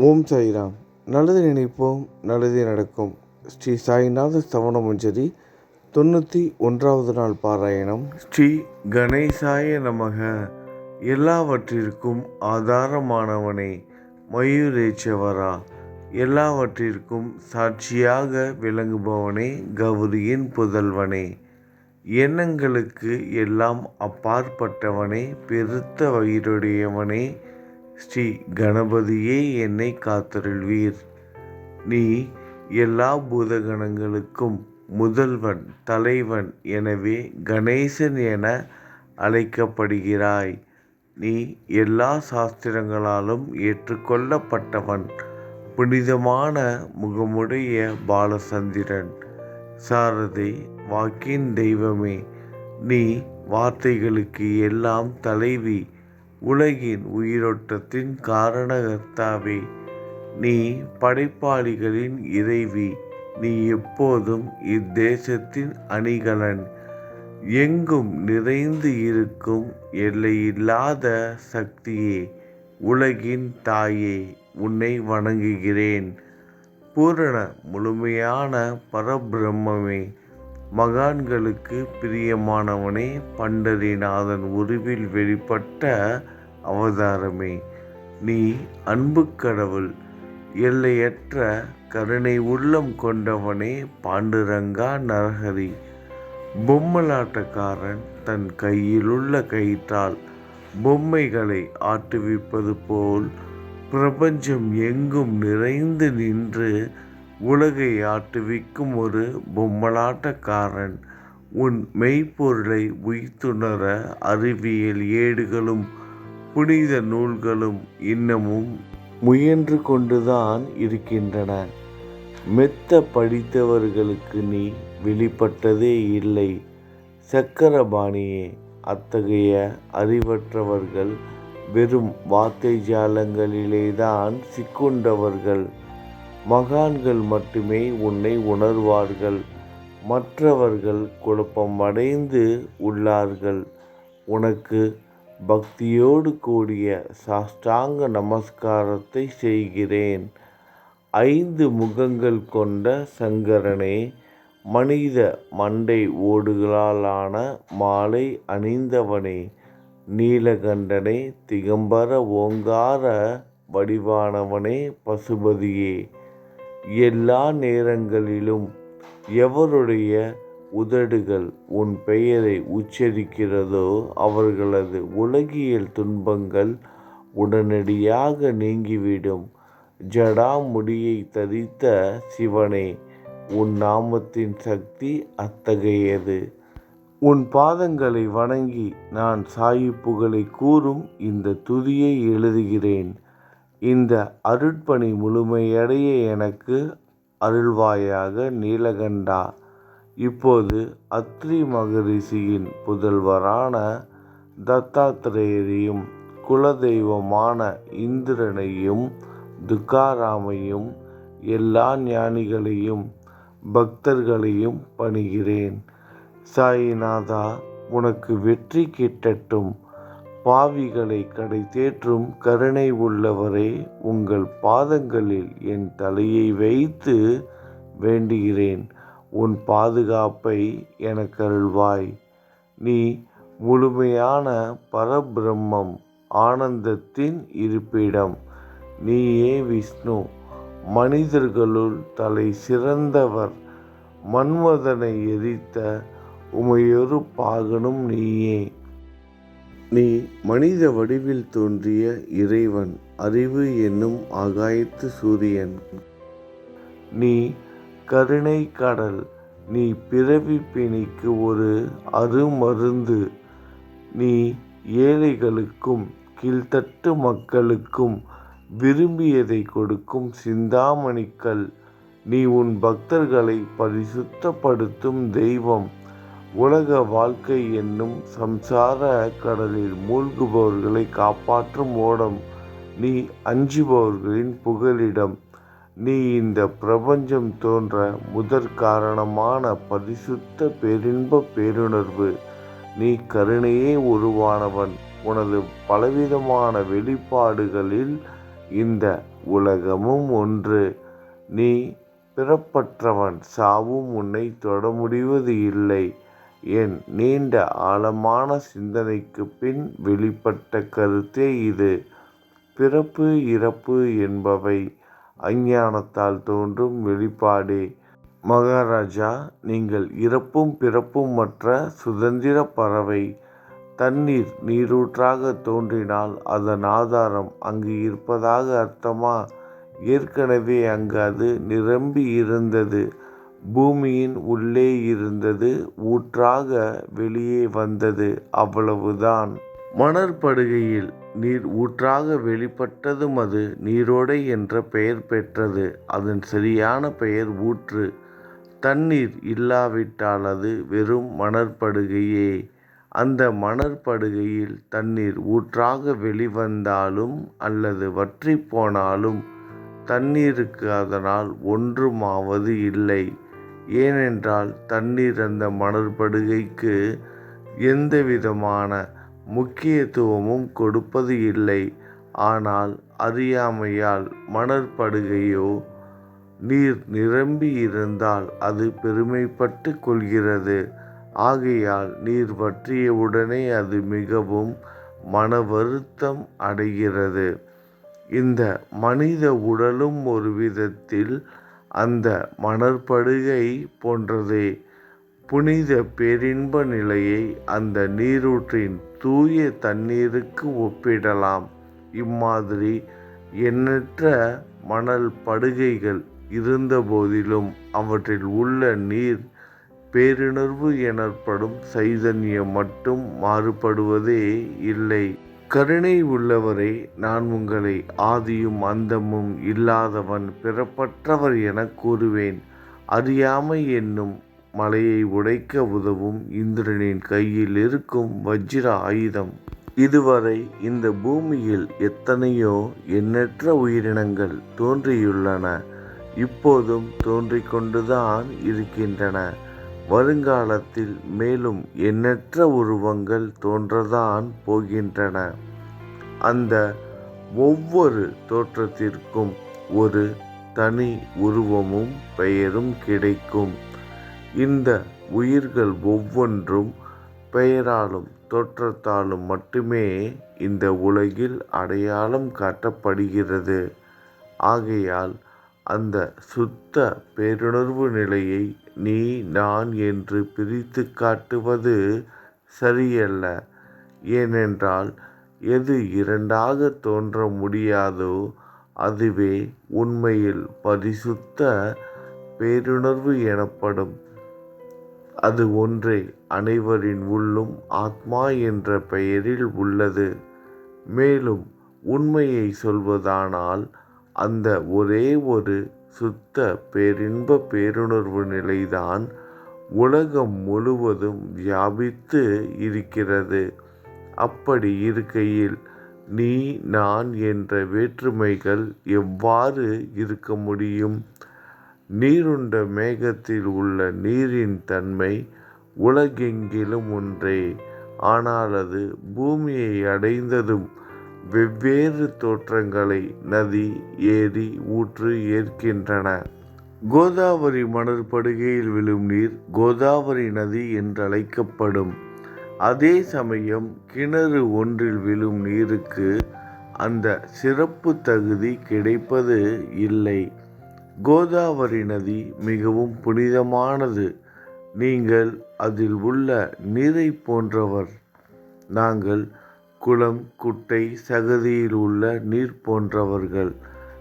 ஓம் சாய்ராம். நல்லது நினைப்போம், நல்லதே நடக்கும். ஸ்ரீ சாய்நாத ஸ்தவன மஞ்சரி 91வது நாள் பாராயணம். ஸ்ரீ கணேசாய நமக. எல்லாவற்றிற்கும் ஆதாரமானவனே, மயூரேச்சவரா, எல்லாவற்றிற்கும் சாட்சியாக விளங்குபவனே, கௌரியின் புதல்வனே, எண்ணங்களுக்கு எல்லாம் அப்பாற்பட்டவனே, பெருத்த வயிறுடையவனே, ஸ்ரீ கணபதியே என்னை காத்தருள்வீர். நீ எல்லா பூதகணங்களுக்கும் முதல்வன், தலைவன். எனவே கணேசன் என அழைக்கப்படுகிறாய். நீ எல்லா சாஸ்திரங்களாலும் ஏற்றுக்கொள்ளப்பட்டவன். புனிதமான முகமுடைய பாலசந்திரன், சாரதே, வாக்கின் தெய்வமே, நீ வார்த்தைகளுக்கு எல்லாம் தலைவி, உலகின் உயிரோட்டத்தின் காரணகர்த்தாவே, நீ படைப்பாளிகளின் இறைவி, நீ எப்போதும் இத்தேசத்தின் அணிகலன், எங்கும் நிறைந்து இருக்கும் எல்லையில்லாத சக்தியே, உலகின் தாயே, உன்னை வணங்குகிறேன். பூரண முழுமையான பரபிரம்மே, மகான்களுக்கு பிரியமானவனே, பண்டரிநாதன் உருவில் வெளிப்பட்ட அவதாரமே, நீ அன்பு கடவுள், எல்லையற்ற கருணை உள்ளம் கொண்டவனே, பாண்டுரங்கா நரஹரி. பொம்மலாட்டக்காரன் தன் கையிலுள்ள கயிற்றால் பொம்மைகளை ஆட்டுவிப்பது போல் பிரபஞ்சம் எங்கும் நிறைந்து நின்று உலகை ஆட்டுவிக்கும் ஒரு பொம்மலாட்டக்காரன். உன் மெய்ப்பொருளை உய்த்துணர அறிவியல் ஏடுகளும் புனித நூல்களும் இன்னமும் முயன்று கொண்டுதான் இருக்கின்றன. மெத்த படித்தவர்களுக்கு நீ வெளிப்பட்டதே இல்லை. சக்கரபாணியே, அத்தகைய அறிவற்றவர்கள் வெறும் வார்த்தை ஜாலங்களிலேதான் சிக்குண்டவர்கள். மகான்கள் மட்டுமே உன்னை உணர்வார்கள். மற்றவர்கள் குழப்பமடைந்து உள்ளார்கள். உனக்கு பக்தியோடு கூடிய சாஷ்டாங்க நமஸ்காரத்தை செய்கிறேன். 5 முகங்கள் கொண்ட சங்கரனே, மனித மண்டை ஓடுகளாலான மாலை அணிந்தவனே, நீலகண்டனே, திகம்பர ஓங்கார வடிவானவனே, பசுபதியே, எல்லா நேரங்களிலும் எவருடைய உதடுகள் உன் பெயரை உச்சரிக்கிறதோ அவர்களது உலகியல் துன்பங்கள் உடனடியாக நீங்கிவிடும். ஜடாமுடியை தரித்த சிவனே, உன் நாமத்தின் சக்தி அத்தகையது. உன் பாதங்களை வணங்கி நான் சாயிப்புகளை கூறும் இந்த துதியை எழுதுகிறேன். இந்த அருட்பணி முழுமையடைய எனக்கு அருள்வாயாக நீலகண்டா. இப்போது அத்ரி மகரிஷியின் புதல்வரான தத்தாத்திரேயரையும் குலதெய்வமான இந்திரனையும் துக்காராமையும் எல்லா ஞானிகளையும் பக்தர்களையும் பணிகிறேன். சாயிநாதா, உனக்கு வெற்றி கிட்டட்டும். பாவிகளை கடை தேற்றும் கருணை உள்ளவரே, உங்கள் பாதங்களில் என் தலையை வைத்து வேண்டுகிறேன். உன் பாதுகாப்பை எனக்கருள்வாய். நீ முழுமையான பரபிரம்மம், ஆனந்தத்தின் இருப்பிடம். நீயே விஷ்ணு, மனிதர்களுள் தலை சிறந்தவர். மன்மதனை எரித்த உமையொரு பாகனும் நீயே. நீ மனித வடிவில் தோன்றிய இறைவன், அறிவு என்னும் ஆகாயத்து சூரியன். நீ கருணை கடல், நீ பிறவி பிணிக்கு ஒரு அருமருந்து. நீ ஏழைகளுக்கும் கீழ்த்தட்டு மக்களுக்கும் விரும்பியதை கொடுக்கும் சிந்தாமணிக்கல். நீ உன் பக்தர்களை பரிசுத்தப்படுத்தும் தெய்வம். உலக வாழ்க்கை என்னும் சம்சார கடலில் மூழ்குபவர்களை காப்பாற்றும் ஓடம். நீ அஞ்சுபவர்களின் புகலிடம். நீ இந்த பிரபஞ்சம் தோன்ற முதற் காரணமான பரிசுத்த பேரின்ப பேருணர்வு. நீ கருணையே உருவானவன். உனது பலவிதமான வெளிப்பாடுகளில் இந்த உலகமும் ஒன்று. நீ பிறப்பற்றவன், சாவும் உன்னை தொட முடிவது இல்லை. என் நீண்ட ஆழமான சிந்தனைக்குப் பின் வெளிப்பட்ட கருத்தே இது. பிறப்பு இறப்பு என்பவை அஞ்ஞானத்தால் தோன்றும் வெளிப்பாடே. மகாராஜா, நீங்கள் இறப்பும் பிறப்பும் மற்ற சுதந்திர பறவை. தண்ணீர் நீரூற்றாக தோன்றினால் அதன் ஆதாரம் அங்கு இருப்பதாக அர்த்தமா? ஏற்கனவே அங்கு அது நிரம்பி இருந்தது. பூமியின் உள்ளே இருந்தது, ஊற்றாக வெளியே வந்தது, அவ்வளவுதான். மணற்படுகையில் நீர் ஊற்றாக வெளிப்பட்டதும் அது நீரோடை என்ற பெயர் பெற்றது. அதன் சரியான பெயர் ஊற்று. தண்ணீர் இல்லாவிட்டால் அது வெறும் மணற்படுகையே. அந்த மணற்படுகையில் தண்ணீர் ஊற்றாக வெளிவந்தாலும் அல்லது வற்றிப் போனாலும் தண்ணீருக்கு அதனால் ஒன்றுமாவது இல்லை. ஏனென்றால் தண்ணீர் அந்த மணற்படுகைக்கு எந்தவிதமான முக்கியத்துவமும் கொடுப்பது இல்லை. ஆனால் அறியாமையால் மணற்படுகையோ நீர் நிரம்பி இருந்தால் அது பெருமைப்பட்டு கொள்கிறது. ஆகையால் நீர் வற்றியவுடனே அது மிகவும் மன வருத்தம் அடைகிறது. இந்த மனித உடலும் ஒரு விதத்தில் அந்த மணற்படுகை போன்றதே. புனித பேரின்ப நிலையை அந்த நீரூற்றின் தூய தண்ணீருக்கு ஒப்பிடலாம். இம்மாதிரி எண்ணற்ற மணல் படுகைகள் இருந்தபோதிலும் அவற்றில் உள்ள நீர் பேருணர்வு எனப்படும் சைதன்யம் மட்டும் மாறுபடுவதே இல்லை. கருணை உள்ளவரே, நான் உங்களை ஆதியும் அந்தமும் இல்லாதவன், பிறப்பற்றவர் எனக் கூறுவேன். அறியாமை என்னும் மலையை உடைக்க உதவும் இந்திரனின் கையில் இருக்கும் வஜ்ர ஆயுதம். இதுவரை இந்த பூமியில் எத்தனையோ எண்ணற்ற உயிரினங்கள் தோன்றியுள்ளன. இப்போதும் தோன்றிக் கொண்டுதான் இருக்கின்றன. வருங்காலத்தில் மேலும் எண்ணற்ற உருவங்கள் தோன்றத்தான் போகின்றன. அந்த ஒவ்வொரு தோற்றத்திற்கும் ஒரு தனி உருவமும் பெயரும் கிடைக்கும். இந்த உயிர்கள் ஒவ்வொன்றும் பெயராலும் தோற்றத்தாலும் மட்டுமே இந்த உலகில் அடையாளம் காட்டப்படுகிறது. ஆகையால் அந்த சுத்த பேருணர்வு நிலையை நீ நான் என்று பிரித்து காட்டுவது சரியல்ல. ஏனென்றால் எது இரண்டாக தோன்ற முடியாதோ அதுவே உண்மையில் பரிசுத்த பேருணர்வு எனப்படும். அது ஒன்றே அனைவரின் உள்ளும் ஆத்மா என்ற பெயரில் உள்ளது. மேலும் உண்மையை சொல்வதானால் அந்த ஒரே ஒரு சுத்த பேரின்ப பேருணர்வு நிலைதான் உலகம் முழுவதும் வியாபித்து இருக்கிறது. அப்படி இருக்கையில் நீ நான் என்ற வேற்றுமைகள் எவ்வாறு இருக்க முடியும்? நீருண்ட மேகத்தில் உள்ள நீரின் தன்மை உலகெங்கிலும் ஒன்றே. ஆனால் அது பூமியை அடைந்ததும் வெவ்வேறு தோற்றங்களை நதி, ஏரி, ஊற்று ஏற்கின்றன. கோதாவரி மணற்படுகையில் விழும் நீர் கோதாவரி நதி என்றழைக்கப்படும். அதே சமயம் கிணறு ஒன்றில் விழும் நீருக்கு அந்த சிறப்பு தகுதி கிடைப்பது இல்லை. கோதாவரி நதி மிகவும் புனிதமானது. நீங்கள் அதில் உள்ள நீரை போன்றவர். நாங்கள் குளம், குட்டை, சகதியில் உள்ள நீர் போன்றவர்கள்.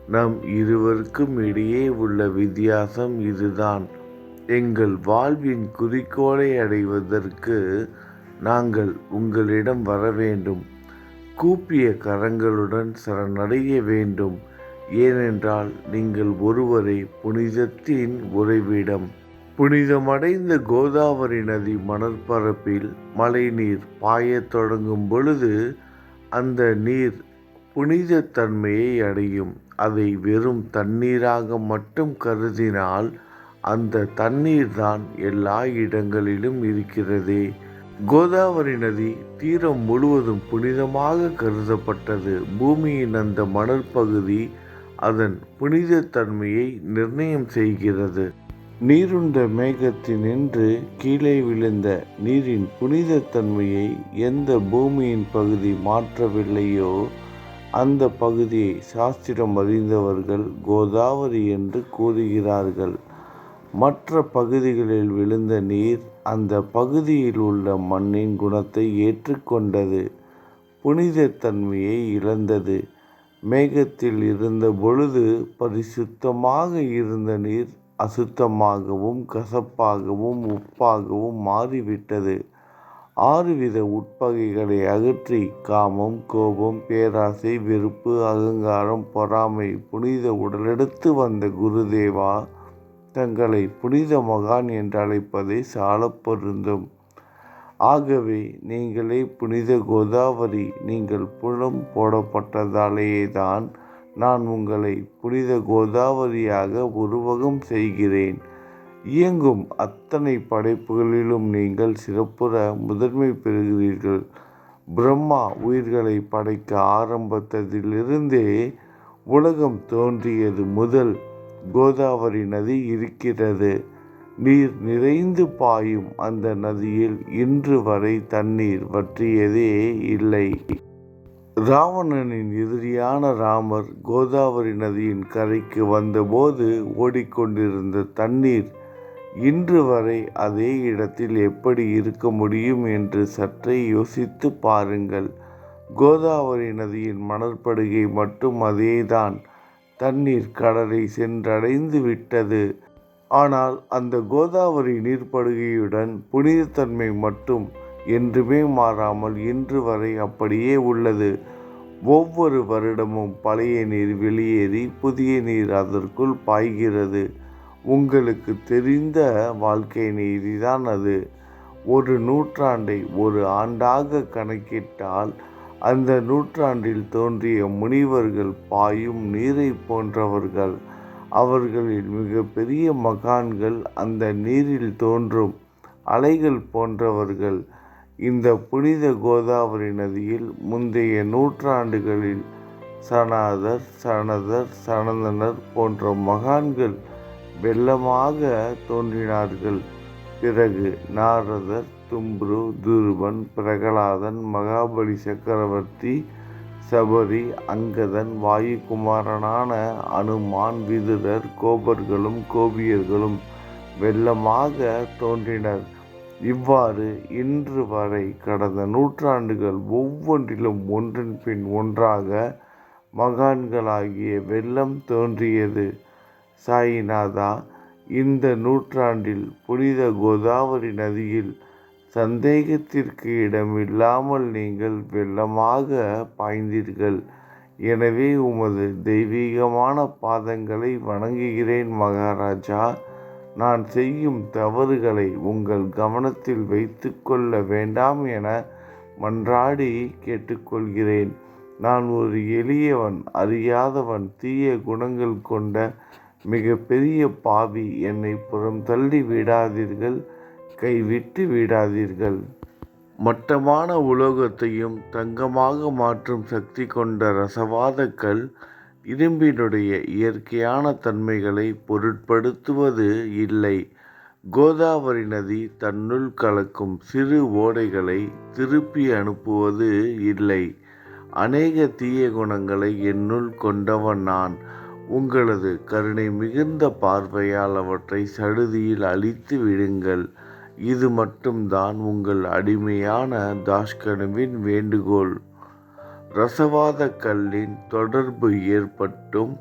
நம் இருவருக்கும் இடையே உள்ள வித்தியாசம் இதுதான். எங்கள் வாழ்வின் குறிக்கோளை அடைவதற்கு நாங்கள் உங்களிடம் வர வேண்டும். கூப்பிய கரங்களுடன் சரணடைய வேண்டும். ஏனென்றால் நீங்கள் ஒருவரே புனிதத்தின் உறைவிடம். புனிதமடைந்த கோதாவரி நதி மணற்பரப்பில் மழை நீர் பாயத் தொடங்கும் பொழுது அந்த நீர் புனித தன்மையை அடையும். அதை வெறும் தண்ணீராக மட்டும் கருதினால் அந்த தண்ணீர்தான் எல்லா இடங்களிலும் இருக்கிறதே. கோதாவரி நதி தீரம் முழுவதும் புனிதமாக கருதப்பட்டது. பூமியின் அந்த மணற்பகுதி அதன் புனித தன்மையை நிர்ணயம் செய்கிறது. நீருண்ட மேகத்தினின்று கீழே விழுந்த நீரின் புனித தன்மையை எந்த பூமியின் பகுதி மாற்றவில்லையோ அந்த பகுதியை சாஸ்திரம் அறிந்தவர்கள் கோதாவரி என்று கூறுகிறார்கள். மற்ற பகுதிகளில் விழுந்த நீர் அந்த பகுதியில் உள்ள மண்ணின் குணத்தை ஏற்றுக்கொண்டது, புனித தன்மையை இழந்தது. மேகத்தில் இருந்த பொழுது பரிசுத்தமாக இருந்த நீர் அசுத்தமாகவும் கசப்பாகவும் உப்பாகவும் மாறிவிட்டது. 6 வித உட்பகைகளை அகற்றி காமம், கோபம், பேராசை, வெறுப்பு, அகங்காரம், பொறாமை புனித உடலெடுத்து வந்த குருதேவா தங்களை புனித மகான் என்று அழைப்பதை சாலப் பொருந்தும். ஆகவே நீங்களே புனித கோதாவரி. நீங்கள் புலம் போடப்பட்டதாலேதான் நான் உங்களை புனித கோதாவரியாக உருவகம் செய்கிறேன். இயங்கும் அத்தனை படைப்புகளிலும் நீங்கள் சிறப்புற முதன்மை பெறுகிறீர்கள். பிரம்மா உயிர்களை படைக்க ஆரம்பித்ததிலிருந்தே உலகம் தோன்றியது முதல் கோதாவரி நதி இருக்கிறது. நீர் நிறைந்து பாயும் அந்த நதியில் இன்று வரை தண்ணீர் வற்றியதே இல்லை. ராவணனின் எதிரியான ராமர் கோதாவரி நதியின் கரைக்கு வந்தபோது ஓடிக்கொண்டிருந்த தண்ணீர் இன்று வரை அதே இடத்தில் எப்படி இருக்க முடியும் என்று சற்றே யோசித்து பாருங்கள். கோதாவரி நதியின் மணற்படுகை மட்டும் அதேதான். தண்ணீர் கடலை சென்றடைந்து விட்டது. ஆனால் அந்த கோதாவரி நீர்ப்படுகையுடன் புனிதத்தன்மை மட்டும் என்றுமே மாறாமல் இன்று வரை அப்படியே உள்ளது. ஒவ்வொரு வருடமும் பழைய நீர் வெளியேறி புதிய நீர் அதற்குள் பாய்கிறது. உங்களுக்கு தெரிந்த வாழ்க்கை நீதிதான் அது. ஒரு நூற்றாண்டை ஒரு ஆண்டாக கணக்கிட்டால் அந்த நூற்றாண்டில் தோன்றிய முனிவர்கள் பாயும் நீரை போன்றவர்கள். அவர்களில் மிகப்பெரிய மகான்கள் அந்த நீரில் தோன்றும் அலைகள் போன்றவர்கள். இந்த புனித கோதாவரி நதியில் முந்தைய நூற்றாண்டுகளில் சனதர், சனந்தனர் போன்ற மகான்கள் வெள்ளமாக தோன்றினார்கள். பிறகு நாரதர், தும்புரு, துருவன், பிரகலாதன், மகாபலி சக்கரவர்த்தி, சபரி, அங்கதன், வாயுகுமாரனான அனுமான், விதுரர், கோபர்களும் கோபியர்களும் வெள்ளமாக தோன்றினர். இவ்வாறு இன்று வரை கடந்த நூற்றாண்டுகள் ஒவ்வொன்றிலும் ஒன்றன் பின் ஒன்றாக மகான்களாகிய வெள்ளம் தோன்றியது. சாயிநாதா, இந்த நூற்றாண்டில் புனித கோதாவரி நதியில் சந்தேகத்திற்கு இடமில்லாமல் நீங்கள் வெள்ளமாக பாய்ந்தீர்கள். எனவே உமது தெய்வீகமான பாதங்களை வணங்குகிறேன் மகாராஜா. நான் செய்யும் தவறுகளை உங்கள் கவனத்தில் வைத்து கொள்ள வேண்டாம் என மன்றாடி கேட்டுக்கொள்கிறேன். நான் ஒரு எளியவன், அறியாதவன், தீய குணங்கள் கொண்ட மிகப்பெரிய பாவி. என்னை புறம் தள்ளி விடாதீர்கள், கைவிட்டு விடாதீர்கள். மட்டமான உலோகத்தையும் தங்கமாக மாற்றும் சக்தி கொண்ட ரசவாத கல் இரும்பினுடைய இயற்கையான தன்மைகளை பொருட்படுத்துவது இல்லை. கோதாவரி நதி தன்னுள் கலக்கும் சிறு ஓடைகளை திருப்பி அனுப்புவது இல்லை. அநேக தீய குணங்களை என்னுள் கொண்டவன் நான். உங்களது கருணை மிகுந்த பார்வையால் அவற்றை சடுதியில் அழித்து விடுங்கள். இது மட்டும்தான் உங்கள் அடிமையான தாஷ்கனுவின் வேண்டுகோள். ரசவாத கல்லின் தொடர்பு ஏற்பட்டும்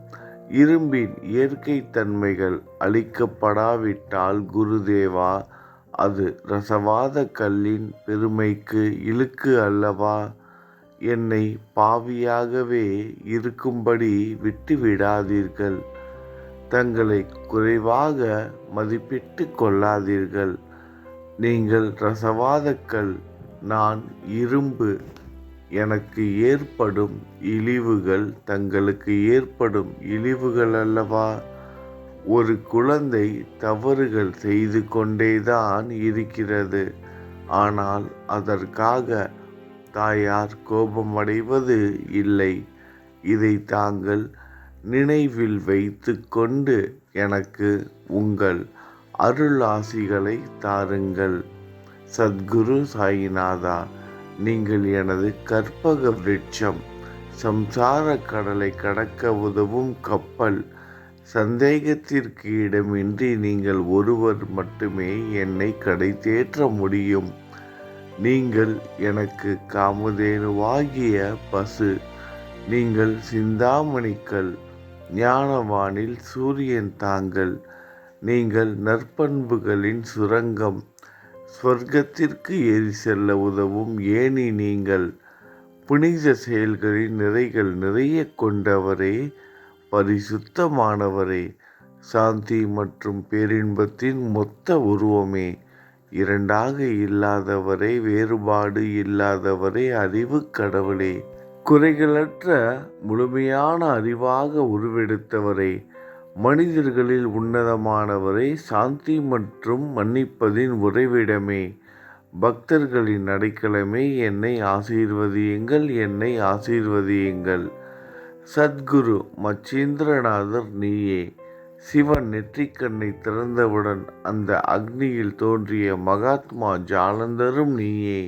இரும்பின் இயற்கை தன்மைகள் அளிக்கப்படாவிட்டால் குருதேவா, அது ரசவாத கல்லின் பெருமைக்கு இழுக்கு அல்லவா? என்னை பாவியாகவே இருக்கும்படி விட்டுவிடாதீர்கள். தங்களை குறைவாக மதிப்பிட்டு கொள்ளாதீர்கள். நீங்கள் ரசவாதக்கல், நான் இரும்பு. எனக்கு ஏற்படும் இழிவுகள் தங்களுக்கு ஏற்படும் இழிவுகள் அல்லவா? ஒரு குழந்தை தவறுகள் செய்து கொண்டேதான் இருக்கிறது. ஆனால் அதற்காக தாயார் கோபமடைவது இல்லை. இதை தாங்கள் நினைவில் வைத்து கொண்டு எனக்கு உங்கள் அருளாசிகளை தாருங்கள். சத்குரு சாயிநாதா, நீங்கள் எனது கற்பக விருட்சம், சம்சார கடலை கடக்க உதவும் கப்பல். சந்தேகத்திற்கு இடமின்றி நீங்கள் ஒருவர் மட்டுமே என்னை கடை தேற்ற முடியும். நீங்கள் எனக்கு காமதேனுவாகிய பசு, நீங்கள் சிந்தாமணிக்கல், ஞானவானில் சூரியன் தாங்கள், நீங்கள் நற்பண்புகளின் சுரங்கம், ஸ்வர்க்கத்திற்கு ஏறி செல்ல உதவும் ஏணி நீங்கள், புனித செயல்களின் நிறைகள் நிறைய கொண்டவரே, பரிசுத்தமானவரே, சாந்தி மற்றும் பேரின்பத்தின் மொத்த உருவமே, இரண்டாக இல்லாதவரே, வேறுபாடு இல்லாதவரே, அறிவு கடவுளே, குறைகளற்ற முழுமையான அறிவாக உருவெடுத்தவரே, மனிதர்களில் உன்னதமானவரே, சாந்தி மற்றும் மன்னிப்பதின் உறைவிடமே, பக்தர்களின் அடைக்கலமே, என்னை ஆசீர்வதியுங்கள், என்னை ஆசீர்வதியுங்கள். சத்குரு மச்சீந்திரநாதர் நீயே. சிவன் நெற்றிக்கண்ணை திறந்தவுடன் அந்த அக்னியில் தோன்றிய மகாத்மா ஜாலந்தரும் நீயே.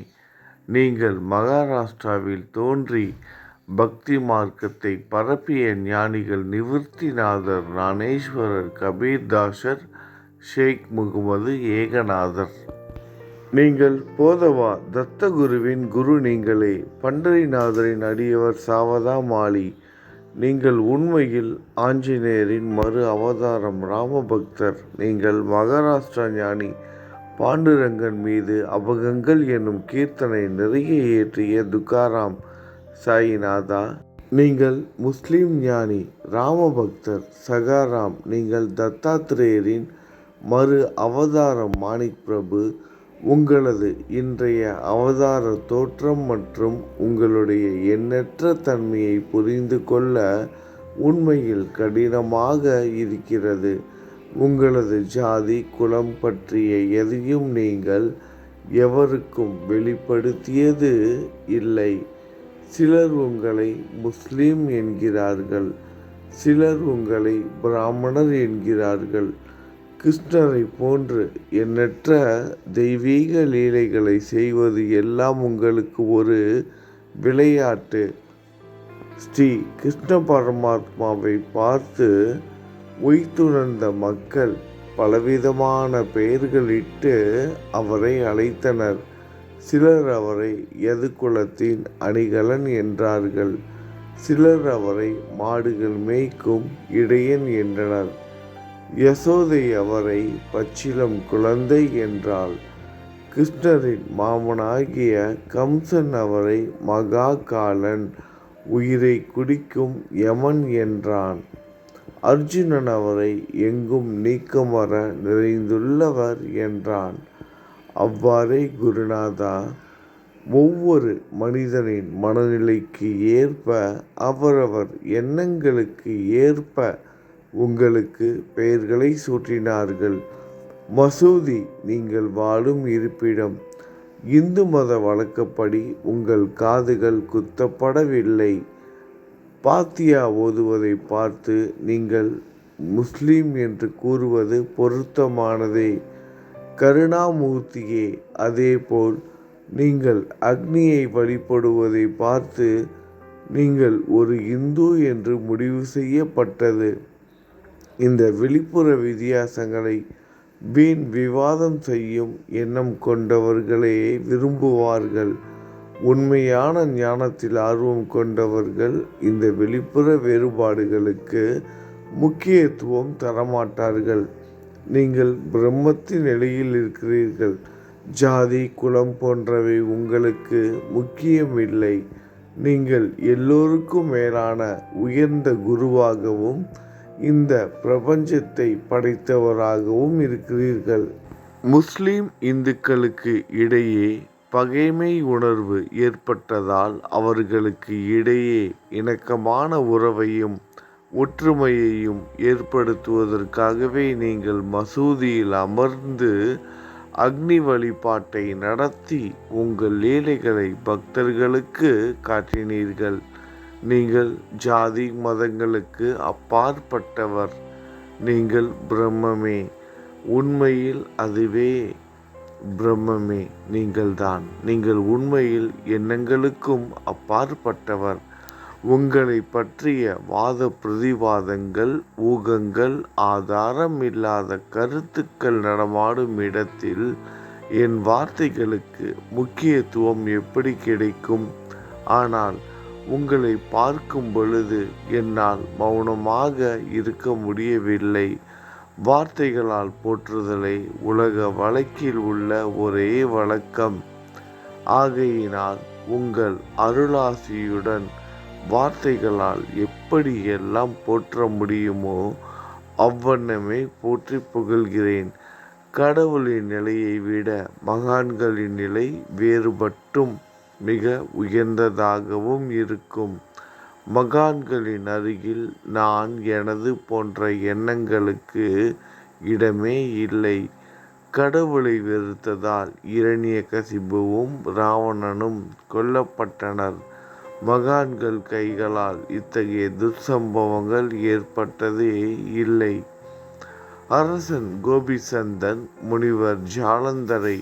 நீங்கள் மகாராஷ்டிராவில் தோன்றி பக்தி மார்க்கத்தை பரப்பிய ஞானிகள் நிவர்த்திநாதர், ஞானேஸ்வரர், கபீர்தாசர், ஷேக் முகமது ஏகநாதர். நீங்கள் போதவா தத்தகுருவின் குரு நீங்களே. பண்டரிநாதரின் அடியவர் சாவதா மாலி. நீங்கள் உண்மையில் ஆஞ்சநேயரின் மறு அவதாரம், ராமபக்தர். நீங்கள் மகாராஷ்டிரா ஞானி பாண்டுரங்கன் மீது அபகங்கள் என்னும் கீர்த்தனை நிறைய இயற்றிய துக்காராம் சாயிநாதா. நீங்கள் முஸ்லிம் ஞானி ராமபக்தர் சகாராம். நீங்கள் தத்தாத்திரேயரின் மறு அவதாரம் மாணிக் பிரபு. உங்களது இன்றைய அவதார தோற்றம் மற்றும் உங்களுடைய எண்ணற்ற தன்மையை புரிந்து கொள்ள உண்மையில் கடினமாக இருக்கிறது. உங்களது ஜாதி குலம் பற்றிய எதையும் நீங்கள் எவருக்கும் வெளிப்படுத்தியது இல்லை. சிலர் உங்களை முஸ்லிம் என்கிறார்கள், சிலர் உங்களை பிராமணர் என்கிறார்கள். கிருஷ்ணரை போன்று எண்ணற்ற தெய்வீக லீலைகளை செய்வது எல்லாம் உங்களுக்கு ஒரு விளையாட்டு. ஸ்ரீ கிருஷ்ண பரமாத்மாவை பார்த்து உய்த்துணர்ந்த மக்கள் பலவிதமான பெயர்களிட்டு அவரை அழைத்தனர். சிலர் அவரை யதுகுலத்தின் அணிகலன் என்றார்கள், சிலர் அவரை மாடுகள் மேய்க்கும் இடையன் என்றனர். யசோதை அவரை பச்சிளம் குழந்தை என்றாள். கிருஷ்ணரின் மாமனாகிய கம்சன் அவரை மகா காலன், உயிரை குடிக்கும் யமன் என்றான். அர்ஜுனன் அவரை எங்கும் நீக்கமற நிறைந்துள்ளவர் என்றான். அவ்வாறே குருநாதா, ஒவ்வொரு மனிதனின் மனநிலைக்கு ஏற்ப, அவரவர் எண்ணங்களுக்கு ஏற்ப உங்களுக்கு பெயர்களை சூட்டினார்கள். மசூதி நீங்கள் வாழும் இருப்பிடம். இந்து மத வழக்கப்படி உங்கள் காதுகள் குத்தப்படவில்லை. பாத்தியா ஓதுவதை பார்த்து நீங்கள் முஸ்லீம் என்று கூறுவது பொருத்தமானதே. கருணாமூர்த்தியே, அதேபோல் நீங்கள் அக்னியை வழிபடுவதை பார்த்து நீங்கள் ஒரு இந்து என்று முடிவு செய்யப்பட்டது. இந்த வெளிப்புற வித்தியாசங்களை வீண் விவாதம் செய்யும் எண்ணம் கொண்டவர்களே விரும்புவார்கள். உண்மையான ஞானத்தில் ஆர்வம் கொண்டவர்கள் இந்த வெளிப்புற வேறுபாடுகளுக்கு முக்கியத்துவம் தரமாட்டார்கள். நீங்கள் பிரம்மத்தின் நிலையில் இருக்கிறீர்கள். ஜாதி குலம் போன்றவை உங்களுக்கு முக்கியமில்லை. நீங்கள் எல்லோருக்கும் மேலான உயர்ந்த குருவாகவும் இந்த பிரபஞ்சத்தை படைத்தவராகவும் இருக்கிறீர்கள். முஸ்லிம் இந்துக்களுக்கு இடையே பகைமை உணர்வு ஏற்பட்டதால் அவர்களுக்கு இடையே இணக்கமான உறவையும் ஒற்றுமையையும் ஏற்படுத்துவதற்காகவே நீங்கள் மசூதியில் அமர்ந்து அக்னி வழிபாட்டை நடத்தி உங்கள் லீலைகளை பக்தர்களுக்கு காட்டினீர்கள். நீங்கள் ஜாதி மதங்களுக்கு அப்பாற்பட்டவர். நீங்கள் பிரம்மமே. உண்மையில் அதுவே பிரம்மமே நீங்கள்தான். நீங்கள் உண்மையில் எண்ணங்களுக்கும் அப்பாற்பட்டவர். உங்களை பற்றிய வாத பிரதிவாதங்கள், ஊகங்கள், ஆதாரம் இல்லாத கருத்துக்கள் நடமாடும் இடத்தில் என் வார்த்தைகளுக்கு முக்கியத்துவம் எப்படி கிடைக்கும்? ஆனால் உங்களை பார்க்கும் பொழுது என்னால் மௌனமாக இருக்க முடியவில்லை. வார்த்தைகளால் போற்றுதலை உலக வழக்கில் உள்ள ஒரே வழக்கம். ஆகையினால் உங்கள் அருளாசியுடன் வார்த்தைகளால் எப்படியெல்லாம் போற்ற முடியுமோ அவ்வண்ணமே போற்றி புகழ்கிறேன். கடவுளின் நிலையை விட மகான்களின் நிலை வேறுபட்டும் மிக உயர்ந்ததாகவும் இருக்கும். மகான்களின் அருகில் நான் எனது போன்ற எண்ணங்களுக்கு இடமே இல்லை. கடவுளை வெறுத்ததால் இரணியகசிபுவும் ராவணனும் கொல்லப்பட்டனர். மகான்கள் கைகளால் இத்தகைய துர்சம்பவங்கள் ஏற்பட்டதே இல்லை. அரசன் கோபிசந்தன் முனிவர் ஜாலந்தரை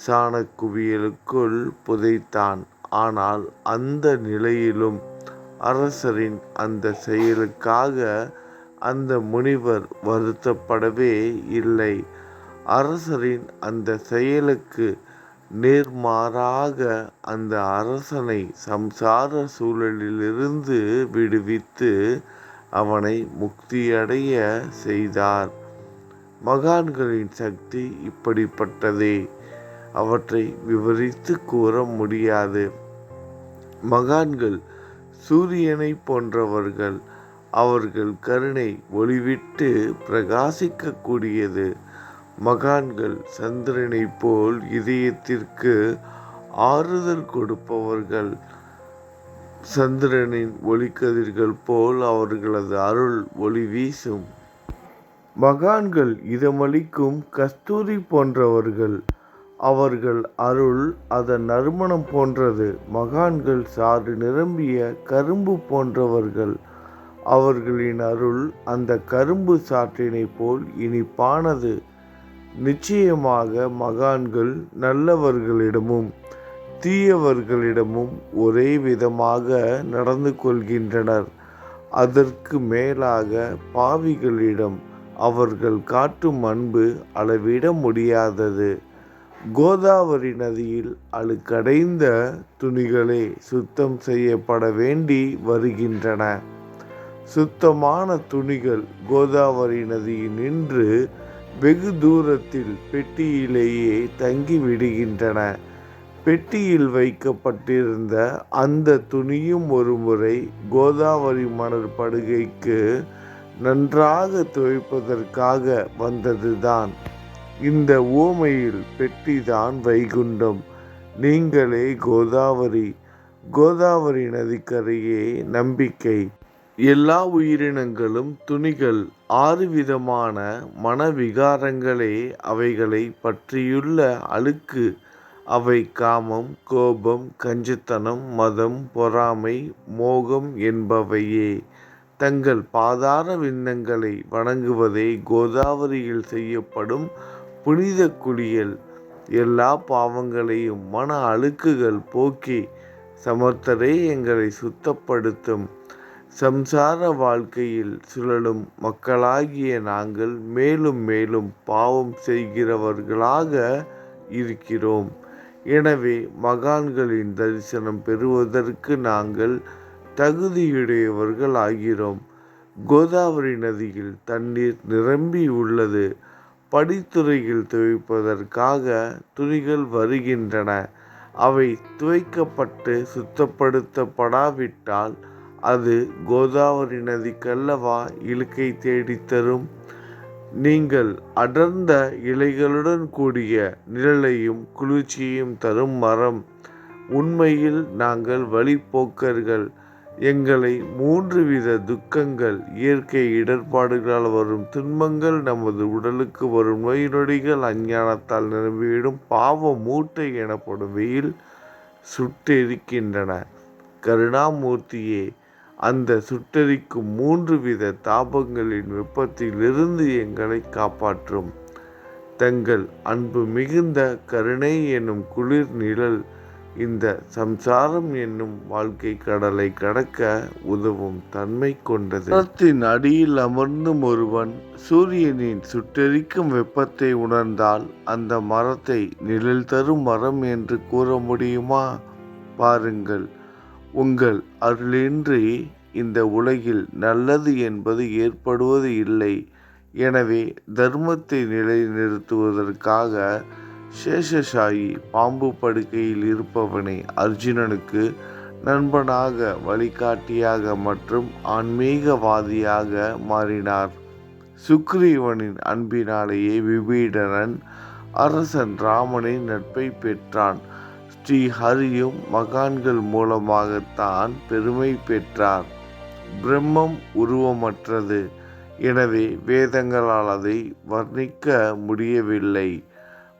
சாணக்குவியலுக்குள் புதைத்தான். ஆனால் அந்த நிலையிலும் அரசரின் அந்த செயலுக்காக அந்த முனிவர் வருத்தப்படவே இல்லை. அரசரின் அந்த செயலுக்கு நேர்மாறாக அந்த அரசனை சம்சார சூழலிலிருந்து விடுவித்து அவனை முக்தியடைய செய்தார். மகான்களின் சக்தி இப்படிப்பட்டதே. அவற்றை விவரித்து கூற முடியாது. மகான்கள் சூரியனை போன்றவர்கள். அவர்கள் கருணை ஒளிவிட்டு பிரகாசிக்கக்கூடியது. மகான்கள் சந்திரனை போல் இதயத்திற்கு ஆறுதல் கொடுப்பவர்கள். சந்திரனின் ஒளிக்கதிர்கள் போல் அவர்களது அருள் ஒளி வீசும். மகான்கள் இதமளிக்கும் கஸ்தூரி போன்றவர்கள். அவர்கள் அருள் அதன் நறுமணம் போன்றது. மகான்கள் சாறு நிரம்பிய கரும்பு போன்றவர்கள். அவர்களின் அருள் அந்த கரும்பு சாற்றினை போல் இனிப்பானது. நிச்சயமாக மகான்கள் நல்லவர்களிடமும் தீயவர்களிடமும் ஒரே விதமாக நடந்து கொள்கின்றனர். அதற்கு மேலாக பாவிகளிடம் அவர்கள் காட்டும் அன்பு அளவிட முடியாதது. கோதாவரி நதியில் அழுக்கடைந்த துணிகளே சுத்தம் செய்யப்பட வேண்டி வருகின்றன. சுத்தமான துணிகள் கோதாவரி நதியில் நின்று வெகு தூரத்தில் பெட்டியிலேயே தங்கிவிடுகின்றன. பெட்டியில் வைக்கப்பட்டிருந்த அந்த துணியும் ஒருமுறை கோதாவரி மணல் படுகைக்கு நன்றாக துவைப்பதற்காக வந்ததுதான். இந்த உவமையில் பெட்டிதான் வைகுண்டம். நீங்களே கோதாவரி. கோதாவரி நதிக்கரையே நம்பிக்கை. எல்லா உயிரினங்களும் துணிகள். 6 விதமான மனவிகாரங்களே அவைகளை பற்றியுள்ள அழுக்கு. அவை காமம், கோபம், கஞ்சத்தனம், மதம், பொறாமை, மோகம் என்பவையே. தங்கள் பாதார விந்தங்களை வணங்குவதே கோதாவரியில் செய்யப்படும் புனித குளியல். எல்லா பாவங்களையும் மன அழுக்குகள் போக்கி சமர்த்தரே எங்களை சுத்தப்படுத்தும். சம்சார வாழ்க்கையில் சுழலும் மக்களாகிய நாங்கள் மேலும் மேலும் பாவம் செய்கிறவர்களாக இருக்கிறோம். எனவே மகான்களின் தரிசனம் பெறுவதற்கு நாங்கள் தகுதியுடையவர்கள் ஆகிறோம். கோதாவரி நதியில் தண்ணீர் நிரம்பி உள்ளது. படித்துறையில் துவைப்பதற்காக துணிகள் வருகின்றன. அவை துவைக்கப்பட்டு சுத்தப்படுத்தப்படாவிட்டால் அது கோதாவரி நதிக்கல்லவா இழுக்கை தேடித்தரும். நீங்கள் அடர்ந்த இலைகளுடன் கூடிய நிழலையும் குளிர்ச்சியையும் தரும் மரம். உண்மையில் நாங்கள் வழிப்போக்கர்கள். எங்களை 3 வித துக்கங்கள், இயற்கை இடர்பாடுகளால் வரும் துன்பங்கள், நமது உடலுக்கு வரும் நோய் நொடிகள், அஞ்ஞானத்தால் நிரம்பிவிடும் பாவ மூட்டை எனப்படும் வெயில் சுட்டெரிக்கின்றன. கருணாமூர்த்தியே, அந்த சுட்டெரிக்கும் 3 வித தாபங்களின் வெப்பத்திலிருந்து எங்களை காப்பாற்றும். தங்கள் அன்பு மிகுந்த கருணை என்னும் குளிர் நிழல் இந்த சம்சாரம் என்னும் வாழ்க்கை கடலை கடக்க உதவும் தன்மை கொண்டது. மரத்தின் அடியில் அமர்ந்தும் ஒருவன் சூரியனின் சுட்டெரிக்கும் வெப்பத்தை உணர்ந்தால் அந்த மரத்தை நிழல் தரும் மரம் என்று கூற முடியுமா? பாருங்கள், உங்கள் அருளின்றி இந்த உலகில் நல்லது என்பது ஏற்படுவது இல்லை. எனவே தர்மத்தை நிலைநிறுத்துவதற்காக சேஷசாயி பாம்பு படுக்கையில் இருப்பவனை அர்ஜுனனுக்கு நண்பனாக, வழிகாட்டியாக மற்றும் ஆன்மீகவாதியாக மாறினார். சுக்ரீவனின் அன்பினாலேயே விபீடனன் அரசன் ராமனின் நட்பை பெற்றான். ஸ்ரீ ஹரியும் மகான்கள் மூலமாகத்தான் பெருமை பெற்றார். பிரம்மம் உருவமற்றது. எனவே வேதங்களால் அதை வர்ணிக்க முடியவில்லை.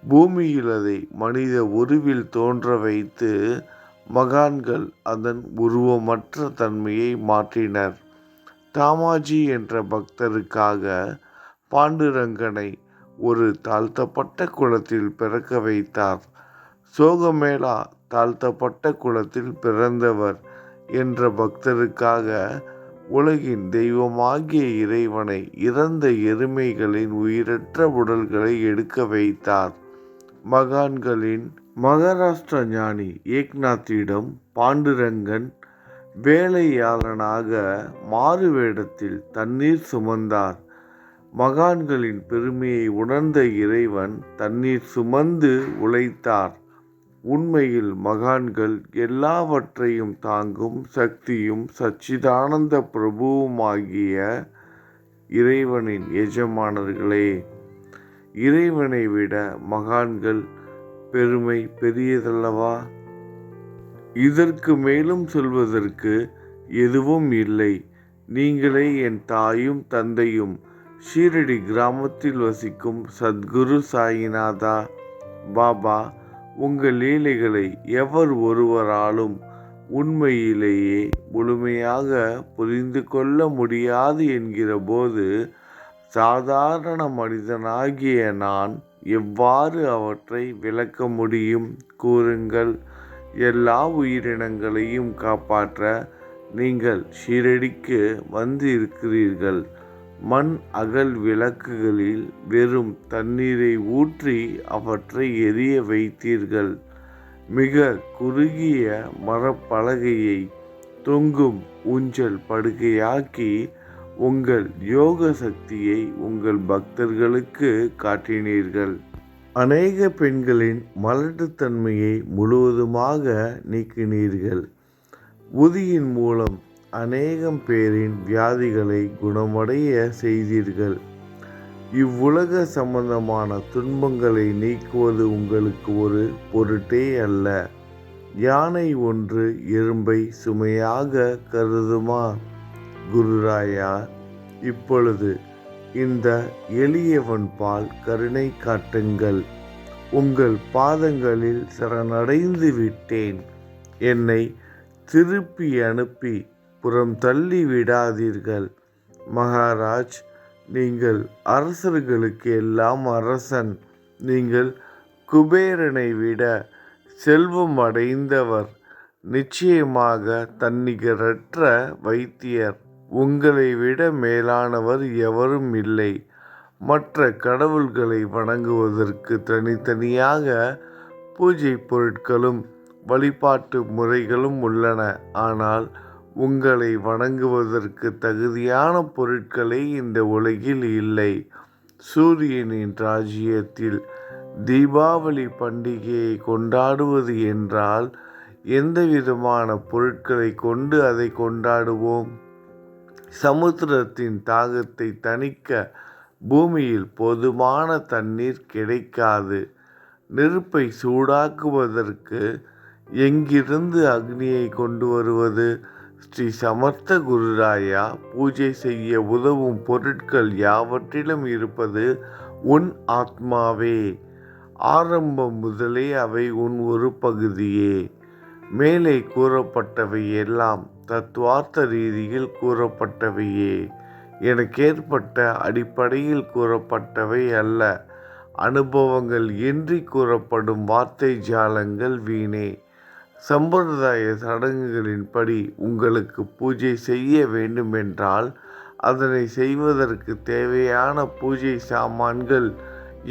பூமியில் அதை மனித உருவில் தோன்ற வைத்து மகான்கள் அதன் உருவமற்ற தன்மையை மாற்றினர். தாமாஜி என்ற பக்தருக்காக பாண்டுரங்கனை ஒரு தாழ்த்தப்பட்ட குலத்தில் பிறக்க வைத்தார். சோகமேளா தாழ்த்தப்பட்ட குலத்தில் பிறந்தவர் என்ற பக்தருக்காக உலகின் தெய்வமாகிய இறைவனை இறந்த எருமைகளின் உயிரற்ற உடல்களை எடுக்க வைத்தார். மகான்களின் மகாராஷ்டிர ஞானி ஏக்நாத்திடம் பாண்டுரங்கன் வேலையாளனாக மாறு வேடத்தில் தண்ணீர் சுமந்தார். மகான்களின் பெருமையை உணர்ந்த இறைவன் தண்ணீர் சுமந்து உழைத்தார். உண்மையில் மகான்கள் எல்லாவற்றையும் தாங்கும் சக்தியும் சச்சிதானந்த பிரபுவுமாகிய இறைவனின் எஜமானர்களே. இறைவனை விட மகான்கள் பெருமை பெரியதல்லவா? இதற்கு மேலும் சொல்வதற்கு எதுவும் இல்லை. நீங்களே என் தாயும் தந்தையும் ஷீரடி கிராமத்தில் வசிக்கும் சத்குரு சாயிநாதா. பாபா, உங்கள் லீலைகளை எவர் ஒருவராலும் உண்மையிலேயே முழுமையாக புரிந்து கொள்ள முடியாது என்கிற போது சாதாரண மனிதனாகிய நான் எவ்வாறு அவற்றை விளக்க முடியும்? கூறுங்கள். எல்லா உயிரினங்களையும் காப்பாற்ற நீங்கள் ஷீரடிக்கு வந்து இருக்கிறீர்கள். மண் அகல் விளக்குகளில் வெறும் தண்ணீரை ஊற்றி அவற்றை எரிய வைத்தீர்கள். மிக குறுகிய மரப்பலகையை தொங்கும் ஊஞ்சல் படுக்கையாக்கி உங்கள் யோக சக்தியை உங்கள் பக்தர்களுக்கு காட்டினீர்கள். அநேக பெண்களின் மலட்டுத்தன்மையை முழுவதுமாக நீக்கினீர்கள். உதியின் மூலம் அநேகம் பேரின் வியாதிகளை குணமடைய செய்தீர்கள். இவ்வுலக சம்பந்தமான துன்பங்களை நீக்குவது உங்களுக்கு ஒரு பொருட்டே அல்ல. யானை ஒன்று எறும்பை சுமையாக கருதுமா? குருராயா, இப்பொழுது இந்த எளியவன் பால் கருணை காட்டுங்கள். உங்கள் பாதங்களில் சரணடைந்து விட்டேன். என்னை திருப்பி அனுப்பி புறம் தள்ளி விடாதீர்கள். மகாராஜ், நீங்கள் அரசர்களுக்கு எல்லாம் அரசன். நீங்கள் குபேரனை விட செல்வம் அடைந்தவர். நிச்சயமாக தன்னிகரற்ற வைத்தியர். உங்களை விட மேலானவர் எவரும் இல்லை. மற்ற கடவுள்களை வணங்குவதற்கு தனித்தனியாக பூஜை பொருட்களும் வழிபாட்டு முறைகளும் உள்ளன. ஆனால் உங்களை வணங்குவதற்கு தகுதியான பொருட்களே இந்த உலகில் இல்லை. சூரியனின் ராஜ்யத்தில் தீபாவளி பண்டிகையை கொண்டாடுவது என்றால் எந்த விதமான பொருட்களை கொண்டு அதை கொண்டாடுவோம்? சமுத்திரத்தின் தாகத்தை தணிக்க பூமியில் போதுமான தண்ணீர் கிடைக்காது. நெருப்பை சூடாக்குவதற்கு எங்கிருந்து அக்னியை கொண்டு வருவது? ஸ்ரீ சமர்த்த குருராயா, பூஜை செய்ய உதவும் பொருட்கள் யாவற்றிலும் இருப்பது உன் ஆத்மாவே. ஆரம்பம் முதலே அவை உன் ஒரு பகுதியே. மேலே கூறப்பட்டவை எல்லாம் தத்துவார்த்த ரீதியில் கூறப்பட்டவையே. எனக்கேற்பட்ட அடிப்படையில் கூறப்பட்டவை அல்ல. அனுபவங்கள் இன்றி கூறப்படும் வார்த்தை ஜாலங்கள் வீணே. சம்பிரதாய சடங்குகளின்படி உங்களுக்கு பூஜை செய்ய வேண்டுமென்றால் அதனை செய்வதற்கு தேவையான பூஜை சாமான்கள்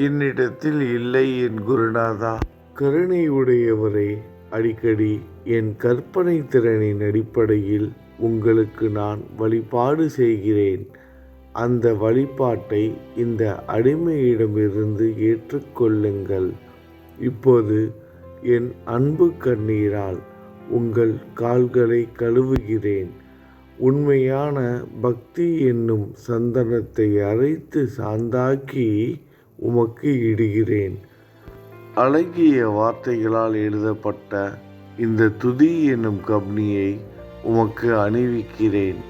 என்னிடத்தில் இல்லை என் குருநாதா. கருணை உடையவரே, அடிக்கடி என் கற்பனை திறனின் அடிப்படையில் உங்களுக்கு நான் வழிபாடு செய்கிறேன். அந்த வழிபாட்டை இந்த அடிமையிடமிருந்து ஏற்றுக்கொள்ளுங்கள். இப்போது என் அன்பு கண்ணீரால் உங்கள் கால்களை கழுவுகிறேன். உண்மையான பக்தி என்னும் சந்தனத்தை அரைத்து சாந்தாக்கி உமக்கு இடுகிறேன். அழகிய வார்த்தைகளால் எழுதப்பட்ட இந்த துதி என்னும் கப்னியை உமக்கு அணிவிக்கிறேன்.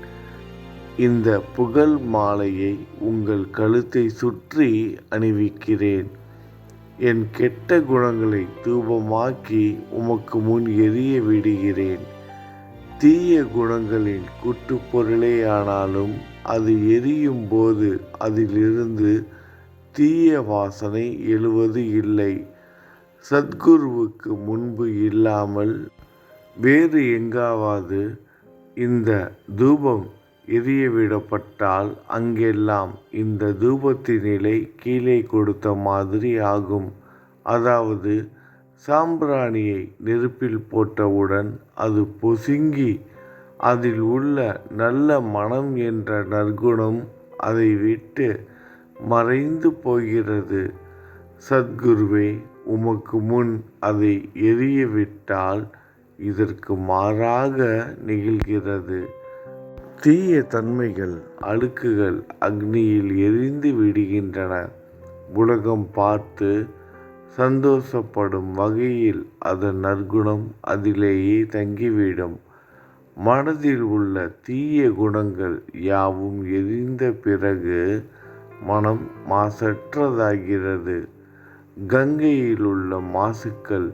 இந்த புகழ் மாலையை உங்கள் கழுத்தை சுற்றி அணிவிக்கிறேன். என் கெட்ட குணங்களை தூபமாக்கி உமக்கு முன் எரிய விடுகிறேன். தீய குணங்களின் கூட்டுப்பொருளேயானாலும் அது எரியும் போது அதிலிருந்து தீய வாசனை எழுவது இல்லை. சத்குருவுக்கு முன்பு இல்லாமல் வேறு எங்காவது இந்த தூபம் எரியவிடப்பட்டால் அங்கெல்லாம் இந்த தூபத்தின் நிலை கீழே கொடுத்த மாதிரி ஆகும். அதாவது சாம்பிராணியை நெருப்பில் போட்டவுடன் அது பொசுங்கி அதில் உள்ள நல்ல மனம் என்ற நற்குணம் அதை விட்டு மறைந்து போகிறது. சத்குருவே, உமக்கு முன் அதை எரியவிட்டால் இதற்கு மாறாக நிகழ்கிறது. தீய தன்மைகள், அழுக்குகள் அக்னியில் எரிந்து விடுகின்றன. உலகம் பார்த்து சந்தோஷப்படும் வகையில் அதன் நற்குணம் அதிலேயே தங்கிவிடும். மனதில் உள்ள தீய குணங்கள் யாவும் எரிந்த பிறகு மனம் மாசற்றதாகிறது. கங்கையில் உள்ள மாசுக்கள்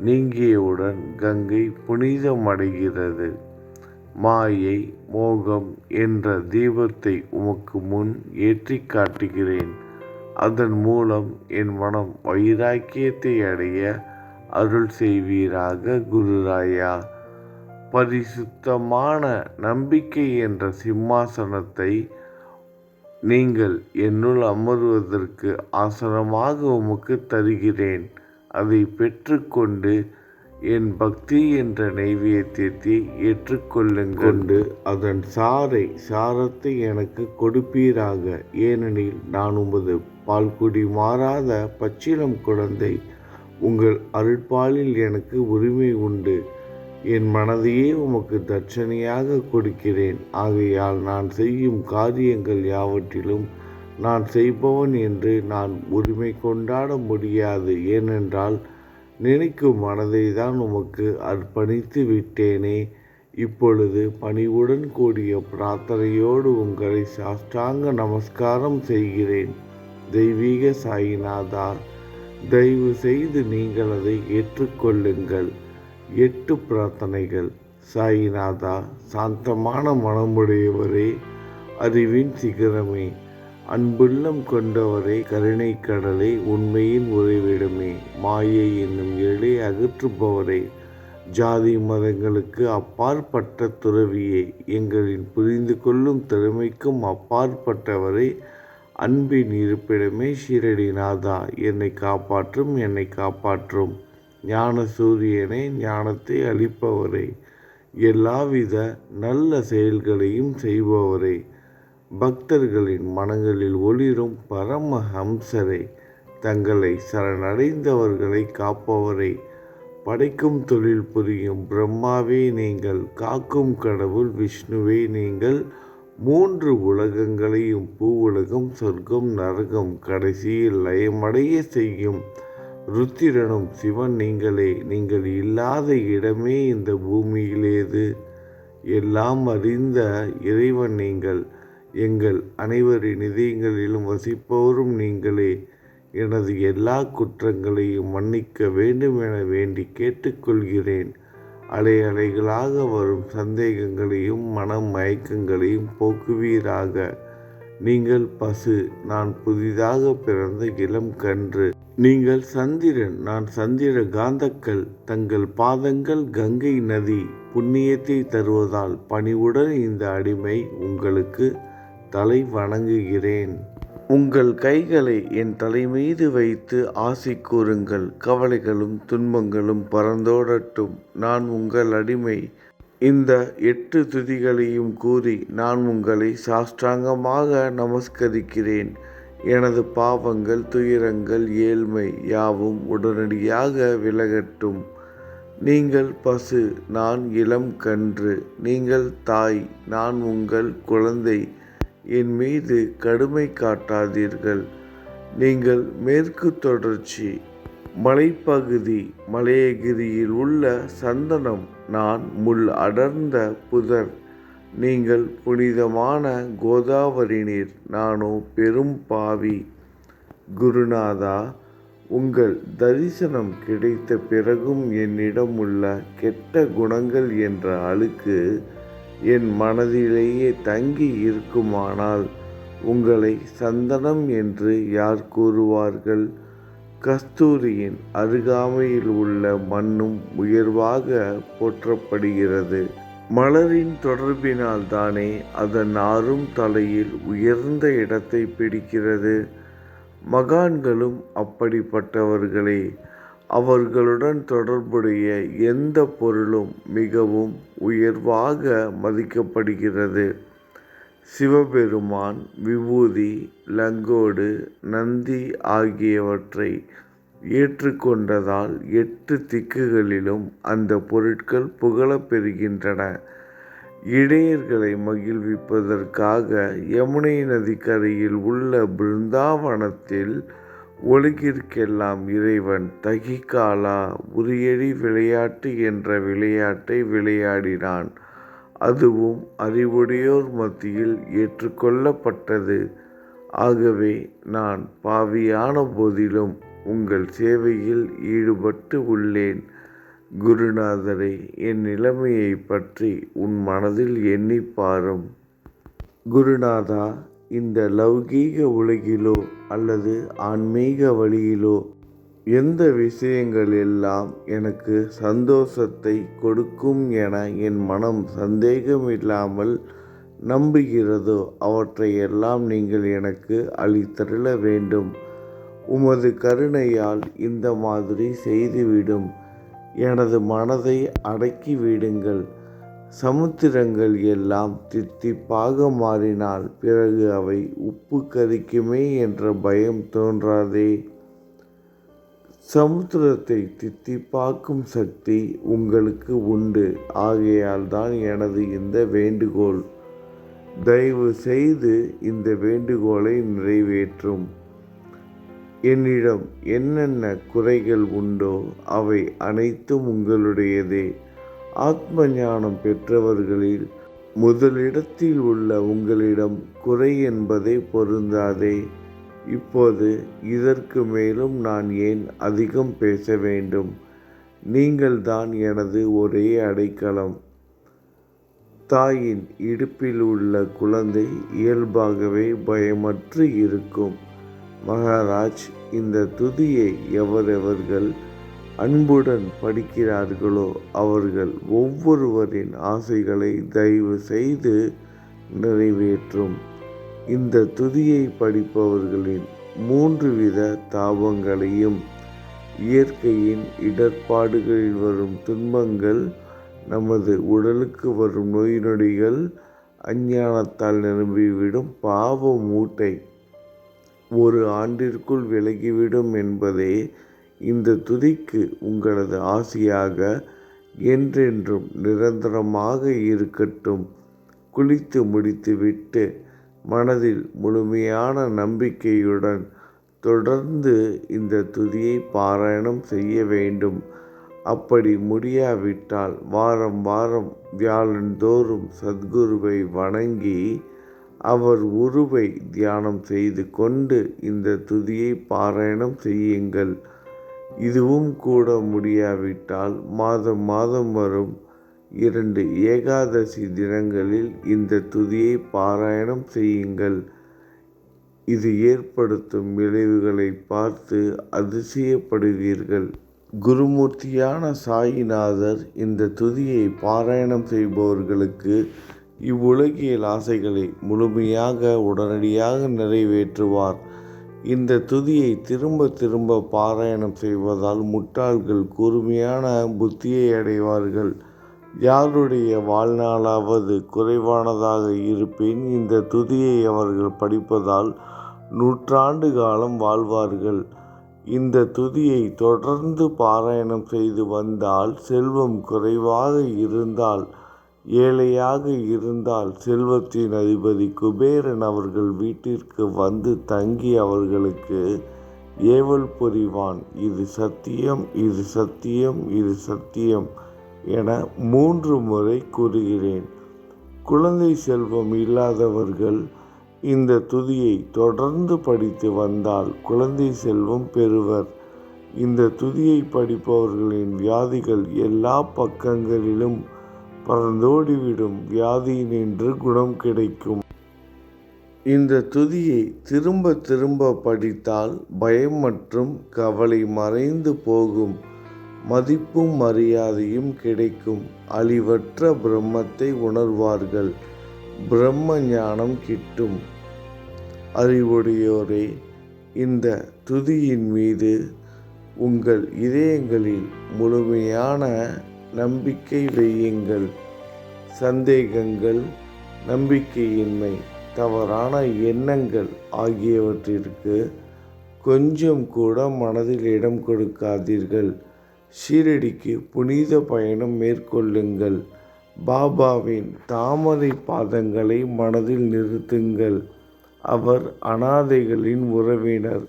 நீங்கியவுடன் கங்கை புனிதமடைகிறது. மாயை, மோகம் என்ற தீபத்தை உமக்கு முன் ஏற்றி காட்டுகிறேன். அதன் மூலம் என் மனம் வைராக்கியத்தை அடைய அருள் செய்வீராக குருராயா. பரிசுத்தமான நம்பிக்கை என்ற சிம்மாசனத்தை நீங்கள் என்னுள் அமர்வதற்கு ஆசனமாக உமக்கு தருகிறேன். அதை பெற்றுக்கொண்டு என் பக்தி என்ற நைவேத்தியத்தை ஏற்றுக்கொள்ளுங்கொண்டு அதன் சாரத்தை எனக்கு கொடுப்பீராக. ஏனெனில் நான் உமது பால்குடி மாறாத பச்சிளம் குழந்தை. உங்கள் அருட்பாலில் எனக்கு உரிமை உண்டு. என் மனதையே உமக்கு தட்சணையாக கொடுக்கிறேன். ஆகையால் நான் செய்யும் காரியங்கள் யாவற்றிலும் நான் செய்பவன் என்று நான் உரிமை கொண்டாட முடியாது. ஏனென்றால் நினைக்கும் மனதை தான் உமக்கு அர்ப்பணித்து விட்டேனே. இப்பொழுது பணிவுடன் கூடிய பிரார்த்தனையோடு உங்களை சாஷ்டாங்க நமஸ்காரம் செய்கிறேன். தெய்வீக சாயிநாதா, தயவு செய்து நீங்கள் அதை ஏற்றுக்கொள்ளுங்கள். 8 பிரார்த்தனைகள். சாயிநாதா, சாந்தமான மனமுடையவரே, அறிவின் சிகரமே, அன்புள்ளம் கொண்டவரே, கருணை கடலே, உண்மையின் உறைவிடமே, மாயை என்னும் இருளை அகற்றுபவரே, ஜாதி மதங்களுக்கு அப்பாற்பட்ட துறவியே, எங்களின் புரிந்து கொள்ளும் திறமைக்கும் அப்பாற்பட்டவரே, அன்பின் இருப்பிடமே, ஷீரடிநாதா, என்னை காப்பாற்றும். ஞான சூரியனே, ஞானத்தை அளிப்பவரே, எல்லாவித நல்ல செயல்களையும் செய்பவரே, பக்தர்களின் மனங்களில் ஒளிரும் பரமஹம்சரே, தங்களை சரணடைந்தவர்களை காப்பவரே, படைக்கும் தொழில் புரியும் பிரம்மாவே நீங்கள், காக்கும் கடவுள் விஷ்ணுவே நீங்கள், 3 உலகங்களையும் பூவுலகம், சொர்க்கம், நரகம் கடைசியில் லயமடைய செய்யும் ருத்திரனும் சிவன் நீங்களே. நீங்கள் இல்லாத இடமே இந்த பூமியிலேது. எல்லாம் அறிந்த இறைவன் நீங்கள். எங்கள் அனைவரின் இதயங்களிலும் வசிப்பவரும் நீங்களே. எனது எல்லா குற்றங்களையும் மன்னிக்க வேண்டும் என வேண்டி கேட்டுக்கொள்கிறேன். அலை அலைகளாக வரும் சந்தேகங்களையும் மன மயக்கங்களையும் போக்குவீராக. நீங்கள் பசு, நான் புதிதாக பிறந்த இளம் கன்று. நீங்கள் சந்திரன், நான் சந்திர காந்தக்கல். தங்கள் பாதங்கள் கங்கை நதி. புண்ணியத்தை தருவதால் பணிவுடன் இந்த அடிமை உங்களுக்கு தலை வணங்குகிறேன். உங்கள் கைகளை என் தலைமீது வைத்து ஆசி கூறுங்கள். கவலைகளும் துன்பங்களும் பறந்தோடட்டும். நான் உங்கள் அடிமை. இந்த 8 துதிகளையும் கூறி நான் உங்களை சாஷ்டாங்கமாக நமஸ்கரிக்கிறேன். எனது பாவங்கள், துயரங்கள், ஏழ்மை யாவும் உடனடியாக விலகட்டும். நீங்கள் பசு, நான் இளம் கன்று. நீங்கள் தாய், நான் உங்கள் குழந்தை. என் மீது கடுமை காட்டாதீர்கள். நீங்கள் மேற்கு தொடர்ச்சி மலைப்பகுதி, மலையகிரியில் உள்ள சந்தனம். நான் முள் அடர்ந்த புதர். நீங்கள் புனிதமான கோதாவரி நீர். நானோ பெரும் பாவி. குருநாதா, உங்கள் தரிசனம் கிடைத்த பிறகும் என்னிடம் உள்ள கெட்ட குணங்கள் என்ற அழுக்கு என் மனதிலேயே தங்கி இருக்குமானால் உங்களை சந்தனம் என்று யார் கூறுவார்கள்? கஸ்தூரியின் அருகாமையில் உள்ள மண்ணும் உயர்வாக போற்றப்படுகிறது. மலரின் தொடர்பினால் தானே அதன் நாரும் தலையில் உயர்ந்த இடத்தை பிடிக்கிறது. மகான்களும் அப்படிப்பட்டவர்களே. அவர்களுடன் தொடர்புடைய எந்த பொருளும் மிகவும் உயர்வாக மதிக்கப்படுகிறது. சிவபெருமான் விபூதி, லங்கோடு, நந்தி ஆகியவற்றை ஏற்றுக்கொண்டதால் 8 திக்குகளிலும் அந்த பொருட்கள் புகழப் பெறுகின்றன. இடையர்களை மகிழ்விப்பதற்காக யமுனை நதிக்கரையில் உள்ள பிருந்தாவனத்தில் உலகிற்கெல்லாம் இறைவன் தகிகாலா உரியடி விளையாட்டு என்ற விளையாட்டை விளையாடினான். அதுவும் அறிவுடையோர் மத்தியில் ஏற்றுக்கொள்ளப்பட்டது. ஆகவே நான் பாவியான போதிலும் உங்கள் சேவையில் ஈடுபட்டு உள்ளேன். குருநாதரே, என் நிலைமையை பற்றி உன் மனதில் எண்ணிப் பாரும். குருநாதா, இந்த லௌகீக உலகிலோ அல்லது ஆன்மீக வழியிலோ எந்த விஷயங்கள் எல்லாம் எனக்கு சந்தோஷத்தை கொடுக்கும் என என் மனம் சந்தேகமில்லாமல் நம்புகிறதோ அவற்றையெல்லாம் நீங்கள் எனக்கு அளித்தருள வேண்டும். உமது கருணையால் இந்த மாதிரி செய்துவிடும். எனது மனதை அடக்கிவிடுங்கள். சமுத்திரங்கள் எல்லாம் தித்திப்பாக மாறினால் பிறகு அவை உப்பு கரிக்குமே என்ற பயம் தோன்றாதே. சமுத்திரத்தை தித்திப்பாக்கும் சக்தி உங்களுக்கு உண்டு. ஆகையால் தான் எனது இந்த வேண்டுகோள். தயவு செய்து இந்த வேண்டுகோளை நிறைவேற்றும். என்னிடம் என்னென்ன குறைகள் உண்டோ அவை அனைத்தும் உங்களுடையதே. ஆத்ம ஞானம் பெற்றவர்களில் முதலிடத்தில் உள்ள உங்களிடம் குறை என்பதே பொருந்தாதே. இப்போது இதற்கு மேலும் நான் ஏன் அதிகம் பேச வேண்டும்? நீங்கள்தான் எனது ஒரே அடைக்கலம். தாயின் இடுப்பில் உள்ள குழந்தை இயல்பாகவே பயமற்று இருக்கும். மகாராஜ், இந்த துதியை எவரவர்கள் அன்புடன் படிக்கிறார்களோ அவர்கள் ஒவ்வொருவரின் ஆசைகளை தயவு செய்து நிறைவேற்றும். இந்த துதியை படிப்பவர்களின் 3 வித தாபங்களையும், இயற்கையின் இடர்பாடுகளில் வரும் துன்பங்கள், நமது உடலுக்கு வரும் நோய் நொடிகள், அஞ்ஞானத்தால் நிரம்பிவிடும் பாவ மூட்டை 1 ஆண்டிற்குள் விலகிவிடும் என்பதே இந்த துதிக்கு உங்களது ஆசியாக என்றென்றும் நிரந்தரமாக இருக்கட்டும். குளித்து முடித்துவிட்டு மனதில் முழுமையான நம்பிக்கையுடன் தொடர்ந்து இந்த துதியை பாராயணம் செய்ய வேண்டும். அப்படி முடியாவிட்டால் வாரம் வாரம் வியாழந்தோறும் சத்குருவை வணங்கி அவர் உருவை தியானம் செய்து கொண்டு இந்த துதியை பாராயணம் செய்யுங்கள். இதுவும் கூட முடியாவிட்டால் மாதம் மாதம் வரும் 2 ஏகாதசி தினங்களில் இந்த துதியை பாராயணம் செய்யுங்கள். இது ஏற்படுத்தும் விளைவுகளை பார்த்து அதிசயப்படுவீர்கள். குருமூர்த்தியான சாயிநாதர் இந்த துதியை பாராயணம் செய்பவர்களுக்கு இவ்வுலகியல் ஆசைகளை முழுமையாக உடனடியாக நிறைவேற்றுவார். இந்த துதியை திரும்ப திரும்ப பாராயணம் செய்வதால் முட்டாள்கள் கூர்மையான புத்தியை அடைவார்கள். யாருடைய வாழ்நாளாவது குறைவானதாக இருப்பின் இந்த துதியை அவர்கள் படிப்பதால் 100 ஆண்டு காலம் வாழ்வார்கள். இந்த துதியை தொடர்ந்து பாராயணம் செய்து வந்தால் செல்வம் குறைவாக இருந்தால், ஏழையாக இருந்தால் செல்வத்தின் அதிபதி குபேரன் அவர்கள் வீட்டிற்கு வந்து தங்கி அவர்களுக்கு ஏவல் புரிவான். இது சத்தியம், இது சத்தியம், இது சத்தியம் என 3 முறை கூறுகிறேன். குழந்தை செல்வம் இல்லாதவர்கள் இந்த துதியை தொடர்ந்து படித்து வந்தால் குழந்தை செல்வம் பெறுவர். இந்த துதியை படிப்பவர்களின் வியாதிகள் எல்லா பக்கங்களிலும் பறந்தோடிவிடும். வியாதியினின்று குணம் கிடைக்கும். இந்த துதியை திரும்ப திரும்ப படித்தால் பயம் மற்றும் கவலை மறைந்து போகும். மதிப்பும் மரியாதையும் கிடைக்கும். அழிவற்ற பிரம்மத்தை உணர்வார்கள். பிரம்ம ஞானம் கிட்டும். அறிவுடையோரே, இந்த துதியின் மீது உங்கள் இதயங்களில் முழுமையான நம்பிக்கை வையுங்கள். சந்தேகங்கள், நம்பிக்கையின்மை, தவறான எண்ணங்கள் ஆகியவற்றிற்கு கொஞ்சம் கூட மனதில் இடம் கொடுக்காதீர்கள். ஷீரடிக்கு புனித பயணம் மேற்கொள்ளுங்கள். பாபாவின் தாமரை பாதங்களை மனதில் நிறுத்துங்கள். அவர் அனாதைகளின் உறவினர்.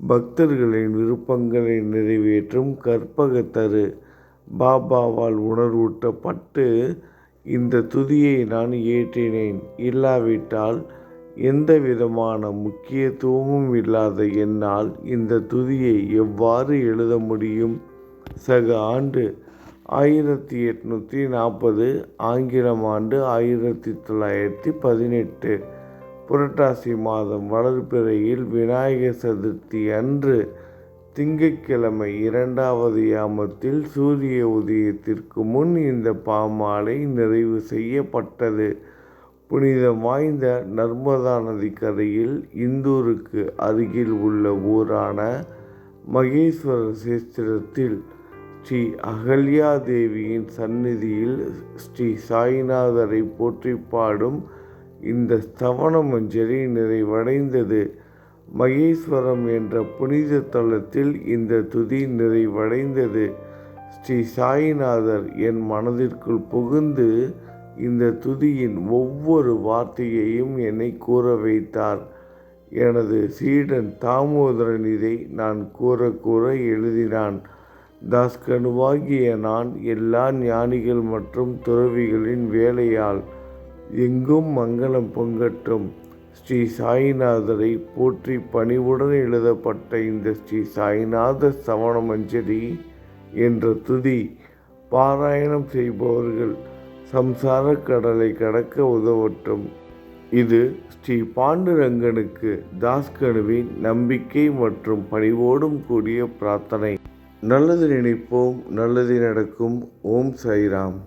பக்தர்களின் விருப்பங்களை நிறைவேற்றும் கற்பகத்தரு. பாபாவால் உணர்வூட்டப்பட்டு இந்த துதியை நான் இயற்றினேன். இல்லாவிட்டால் எந்த விதமான முக்கியத்துவமும் இல்லாத என்னால் இந்த துதியை எவ்வாறு எழுத முடியும்? சக ஆண்டு 1840, ஆங்கிலம் ஆண்டு 1918. புரட்டாசி மாதம் வளர்பிறையில் விநாயகர் சதுர்த்தி அன்று திங்கட்கிழமை 2வது யாமத்தில் சூரிய உதயத்திற்கு முன் இந்த பாமாலை நிறைவு செய்யப்பட்டது. புனிதம் வாய்ந்த நர்மதா நதிக்கரையில் இந்தூருக்கு அருகில் உள்ள ஊரான மகேஸ்வர சேஸ்திரத்தில் ஸ்ரீ அகல்யா தேவியின் சந்நிதியில் ஸ்ரீ சாயிநாதரை போற்றி பாடும் இந்த ஸ்தவன மஞ்சரி நிறைவடைந்தது. மகேஸ்வரம் என்ற புனித தலத்தில் இந்த துதி நிறைவடைந்தது. ஸ்ரீ சாயிநாதர் என் மனதிற்குள் புகுந்து இந்த துதியின் ஒவ்வொரு வார்த்தையையும் என்னை கூற வைத்தார். எனது சீடன் தாமோதரன் இதை நான் கூற கூற எழுதினான். தாஸ்கனுவாகிய நான் எல்லா ஞானிகள் மற்றும் துறவிகளின் வேலையால் எங்கும் மங்களம் பொங்கட்டும். ஸ்ரீ சாயிநாதரை போற்றி பணிவுடன் எழுதப்பட்ட இந்த ஸ்ரீ சாயிநாத ஸ்தவன மஞ்சரி என்ற துதி பாராயணம் செய்பவர்கள் சம்சார கடலை கடக்க உதவட்டும். இது ஸ்ரீ பாண்டுரங்கனுக்கு தாஸ்கனுவின் நம்பிக்கை மற்றும் பணிவோடும் கூடிய பிரார்த்தனை. நல்லது நினைப்போம், நல்லது நடக்கும். ஓம் சாய்ராம்.